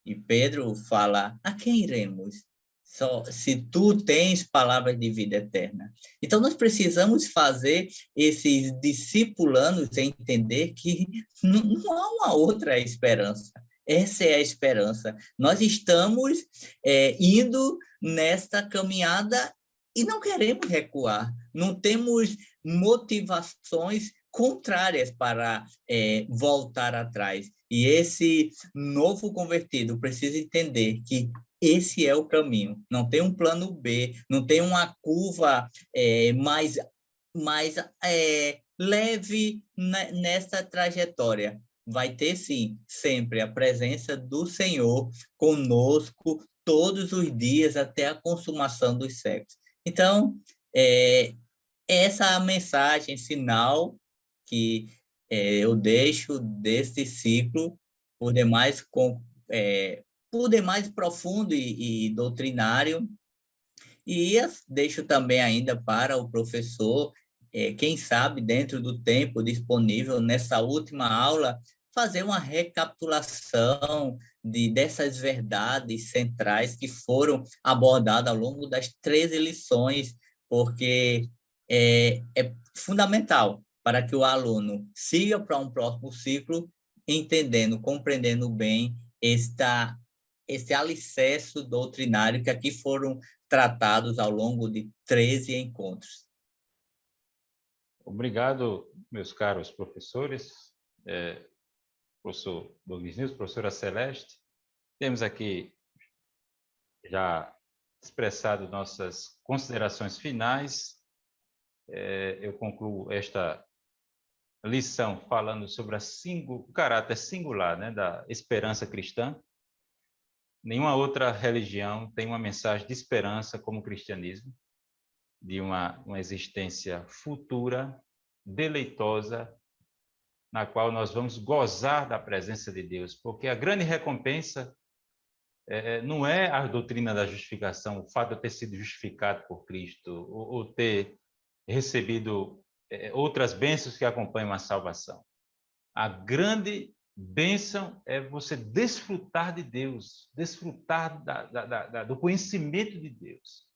E Pedro fala, a quem iremos? Só se tu tens palavras de vida eterna. Então, nós precisamos fazer esses discipulanos entender que não há uma outra esperança. Essa é a esperança. Nós estamos indo nesta caminhada e não queremos recuar. Não temos motivações contrárias para voltar atrás. E esse novo convertido precisa entender que esse é o caminho. Não tem um plano B, não tem uma curva mais leve nessa trajetória. Vai ter, sim, sempre a presença do Senhor conosco todos os dias até a consumação dos séculos. Então, essa é a mensagem final que eu deixo desse ciclo, por demais profundo e doutrinário, e deixo também ainda para o professor, quem sabe, dentro do tempo disponível, nessa última aula, fazer uma recapitulação dessas verdades centrais que foram abordadas ao longo das 13 lições, porque é fundamental para que o aluno siga para um próximo ciclo, entendendo, compreendendo bem esse alicerce doutrinário que aqui foram tratados ao longo de 13 encontros. Obrigado, meus caros professores, professor Douglas Nilson, professora Celeste. Temos aqui já expressado nossas considerações finais. Eu concluo esta lição falando sobre o caráter singular, né, da esperança cristã. Nenhuma outra religião tem uma mensagem de esperança como o cristianismo, de uma existência futura, deleitosa, na qual nós vamos gozar da presença de Deus, porque a grande recompensa não é a doutrina da justificação, o fato de eu ter sido justificado por Cristo, ou ter recebido outras bênçãos que acompanham a salvação. A grande bênção é você desfrutar de Deus, desfrutar do conhecimento de Deus,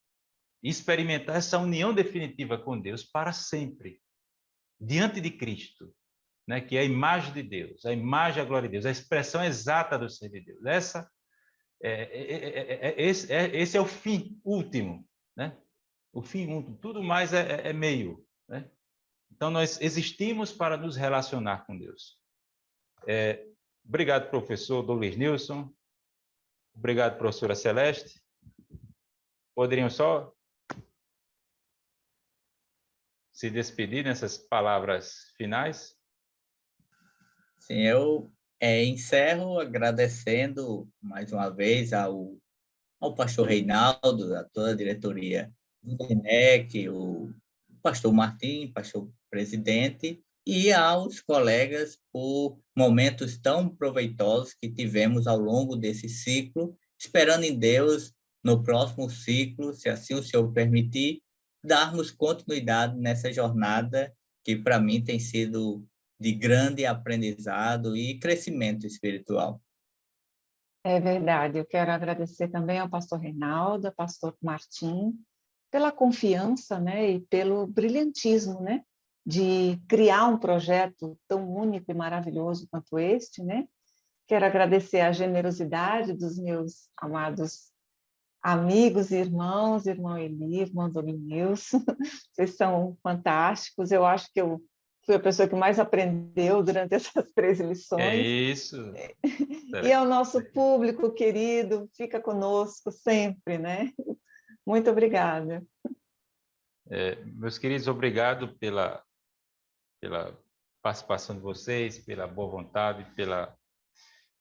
e experimentar essa união definitiva com Deus para sempre, diante de Cristo, né, que é a imagem de Deus, a imagem e a glória de Deus, a expressão exata do ser de Deus. Esse é o fim último, né? O fim último. Tudo mais é meio, né? Então, nós existimos para nos relacionar com Deus. Obrigado, professor Douglas Nilson. Obrigado, professora Celeste. Poderiam só se despedir nessas palavras finais? Sim, eu encerro agradecendo mais uma vez ao pastor Reinaldo, a toda a diretoria do DENEC, o pastor Martim, pastor presidente, e aos colegas por momentos tão proveitosos que tivemos ao longo desse ciclo, esperando em Deus, no próximo ciclo, se assim o Senhor permitir, darmos continuidade nessa jornada que, para mim, tem sido de grande aprendizado e crescimento espiritual. É verdade. Eu quero agradecer também ao pastor Reinaldo, ao pastor Martim, pela confiança, né, e pelo brilhantismo, né, de criar um projeto tão único e maravilhoso quanto este, né? Quero agradecer a generosidade dos meus amados amigos e irmãos, irmão Eli, irmão Dominilson. Vocês são fantásticos. Eu acho que eu fui a pessoa que mais aprendeu durante essas 3 É lições. isso. E ao nosso público querido, fica conosco sempre, né? Muito obrigada. Meus queridos, obrigado pela participação de vocês, pela boa vontade, pela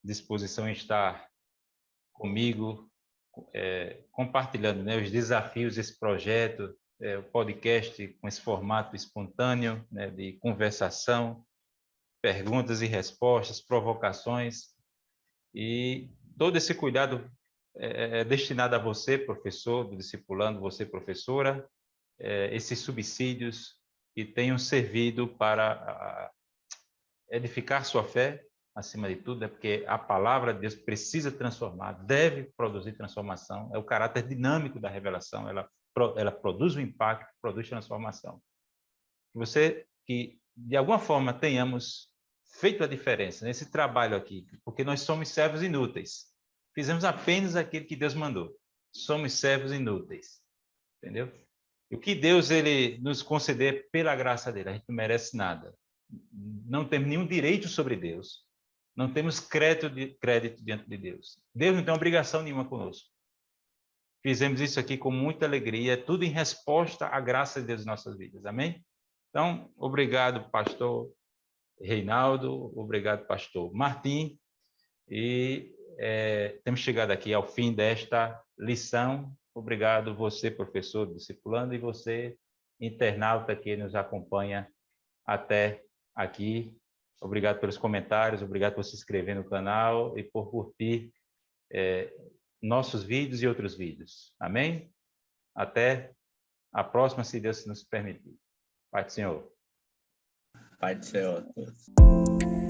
disposição em estar comigo, compartilhando, né, os desafios desse projeto, o podcast com esse formato espontâneo, né, de conversação, perguntas e respostas, provocações, e todo esse cuidado é destinado a você, professor, do discipulando, você, professora, esses subsídios que tenham servido para edificar sua fé, acima de tudo, porque a palavra de Deus precisa transformar, deve produzir transformação, é o caráter dinâmico da revelação, ela produz um impacto, produz transformação. Você, que de alguma forma tenhamos feito a diferença nesse trabalho aqui, porque nós somos servos inúteis, fizemos apenas aquilo que Deus mandou, somos servos inúteis, entendeu? E o que Deus ele nos conceder pela graça dele, a gente não merece nada. Não temos nenhum direito sobre Deus. Não temos crédito diante de Deus. Deus não tem obrigação nenhuma conosco. Fizemos isso aqui com muita alegria, tudo em resposta à graça de Deus em nossas vidas. Amém? Então, obrigado, pastor Reinaldo, obrigado, pastor Martim. E temos chegado aqui ao fim desta lição. Obrigado você, professor discipulando, e você, internauta que nos acompanha até aqui. Obrigado pelos comentários, obrigado por se inscrever no canal e por curtir nossos vídeos e outros vídeos. Amém? Até a próxima, se Deus nos permitir. Pai do Senhor. Pai do Senhor a todos.